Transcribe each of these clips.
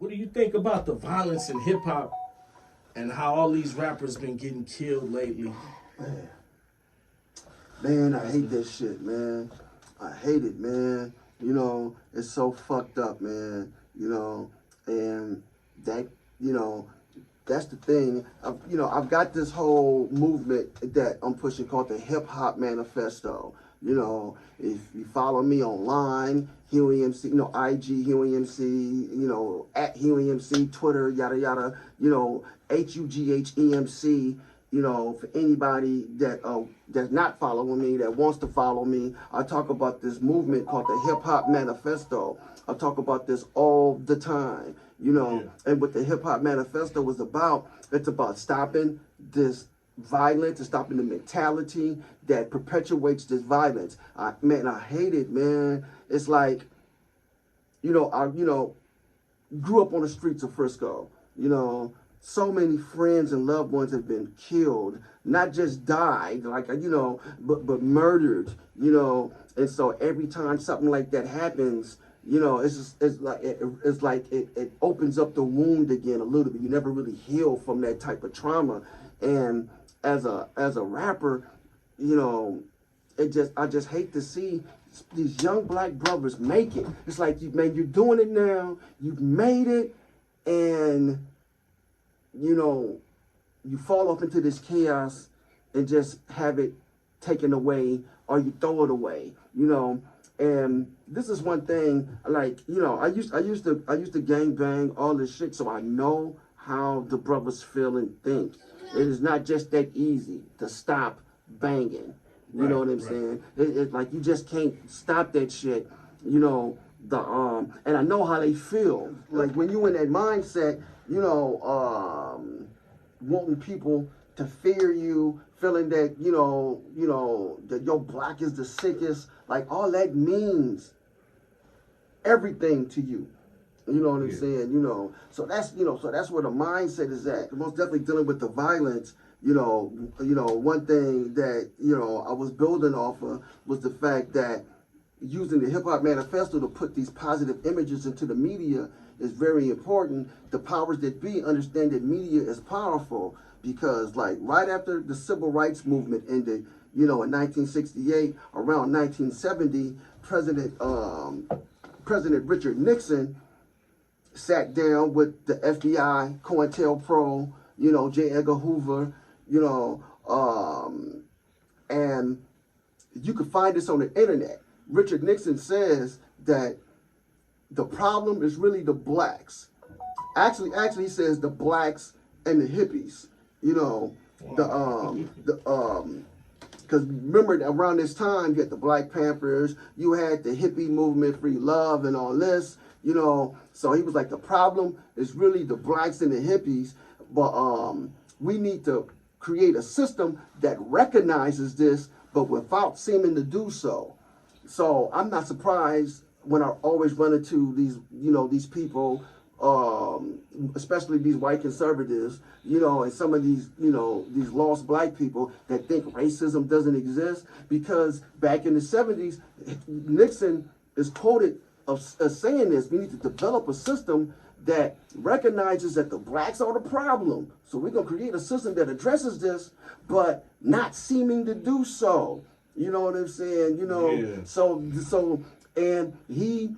What do you think about the violence in hip hop and how all these rappers been getting killed lately? Man, I hate that shit, man. I hate it, man. You know, it's so fucked up, man. You know, and that, you know, that's the thing. I've got this whole movement that I'm pushing called the Hip Hop Manifesto. You know, if you follow me online, Hugh E MC, IG Hugh E MC, at Hugh E MC, Twitter, yada yada, HUGH EMC. For anybody that that's not following me, that wants to follow me, I talk about this movement called the Hip Hop Manifesto. I talk about this all the time, and what the Hip Hop Manifesto is about, it's about stopping this violence and stopping the mentality that perpetuates this violence. I hate it, man. It's like, I grew up on the streets of Frisco, so many friends and loved ones have been killed, not just died, but murdered, and so every time something like that happens, it's like it opens up the wound again a little bit. You never really heal from that type of trauma. And as a rapper, I just hate to see these young black brothers make it. It's like, man, you're doing it now, you've made it, and you fall off into this chaos and just have it taken away, or you throw it away, And this is one thing, I used to gang bang all this shit, so I know how the brothers feel and think. It is not just that easy to stop banging. You know what I'm saying? It's like you just can't stop that shit. And I know how they feel. Like when you in that mindset, wanting people to fear you, feeling that, that your black is the sickest, like all that means everything to you. You know what I'm saying? So that's where the mindset is at. Most definitely dealing with the violence. One thing that, I was building off of was the fact that using the Hip Hop Manifesto to put these positive images into the media is very important. The powers that be understand that media is powerful because, like, right after the civil rights movement ended, in 1968, around 1970, President Richard Nixon sat down with the FBI, COINTELPRO, J. Edgar Hoover, and you can find this on the internet. Richard Nixon says that the problem is really the blacks. Actually, he says the blacks and the hippies. Because remember around this time you had the Black Panthers, you had the hippie movement, free love, and all this. So he was like, the problem is really the blacks and the hippies, but we need to create a system that recognizes this, but without seeming to do so. So I'm not surprised when I always run into these, these people, especially these white conservatives, and some of these, these lost black people that think racism doesn't exist, because back in the 70s, Nixon is quoted as saying this: we need to develop a system that recognizes that the blacks are the problem. So we're gonna create a system that addresses this, but not seeming to do so. You know what I'm saying? So and he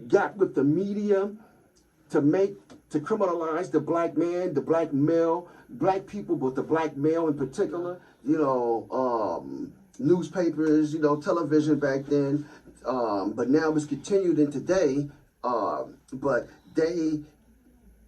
got with the media to criminalize the black man, the black male, black people, but the black male in particular. Newspapers, television back then, but now it's continued in today. But they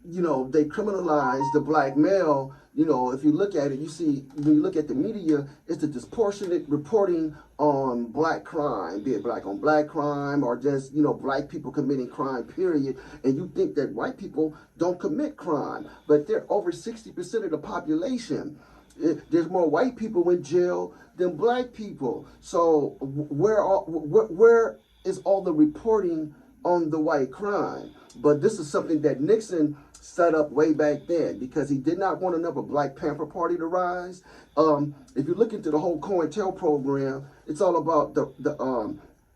criminalize the black male. If you look at it, you see, when you look at the media, it's the disproportionate reporting on black crime, be it black on black crime or just, black people committing crime, period. And you think that white people don't commit crime, but they're over 60% of the population. There's more white people in jail than black people. So where is all the reporting on the white crime? But this is something that Nixon set up way back then because he did not want another Black Panther Party to rise. If you look into the whole COINTEL program, it's all about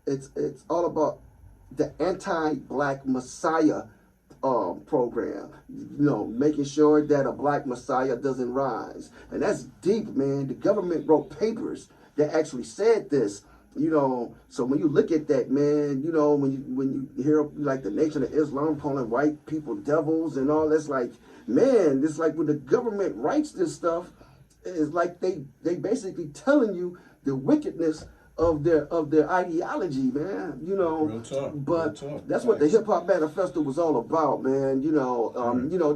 it's all about the anti-black messiah program, making sure that a black messiah doesn't rise. And that's deep, man. The government wrote papers that actually said this. So when you look at that, man, when you hear like the Nation of Islam calling white people devils and all, that's like, man, it's like when the government writes this stuff, it's like they basically telling you the wickedness of their ideology, man. Real talk, but real talk. That's what the Hip Hop Manifesto was all about, man.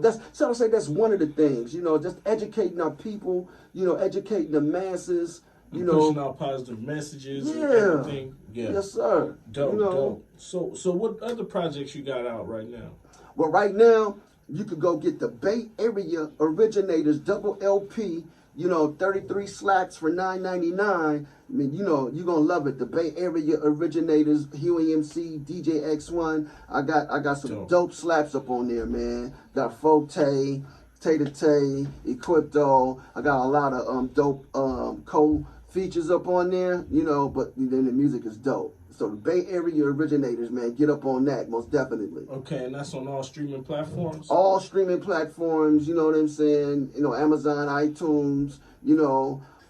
That's so I say that's one of the things. Just educating our people. Educating the masses. Pushing out positive messages and everything. Yeah. Yes, sir. Dope. So what other projects you got out right now? Well, right now, you could go get the Bay Area Originators double LP, 33 slaps for $9.99. I mean, you're going to love it. The Bay Area Originators, Hugh E MC, DJ X1. I got some dope slaps up on there, man. Got Forte, Tay, Equipto. I got a lot of dope features up on there, but then the music is dope. So the Bay Area Originators, man, get up on that, most definitely. Okay, and that's on all streaming platforms? All streaming platforms, you know what I'm saying? Amazon, iTunes,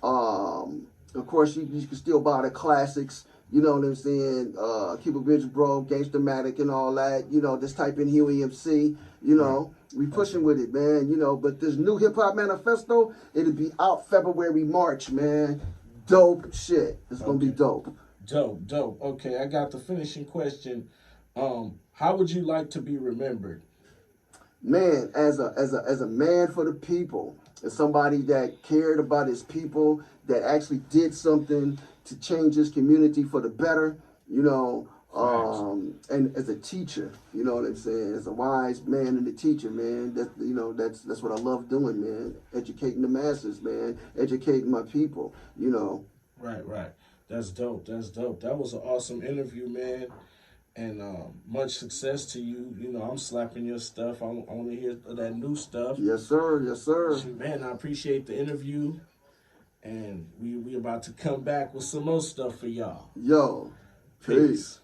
of course, you can still buy the classics, you know what I'm saying? Keep a Bitch Bro, Gangstamatic and all that, just type in Hugh E MC, we pushing with it, man, but this new Hip Hop Manifesto, it'll be out February, March, man. Dope shit. It's gonna be dope. Dope. Okay, I got the finishing question. How would you like to be remembered? Man, as a man for the people, as somebody that cared about his people, that actually did something to change his community for the better, and as a teacher, you know what I'm saying, as a wise man and a teacher, man, that's what I love doing, man. Educating the masses, man. Educating my people, Right. That's dope. That was an awesome interview, man. And much success to you. I'm slapping your stuff. I want to hear that new stuff. Yes, sir. Man, I appreciate the interview. And we about to come back with some more stuff for y'all. Yo, peace.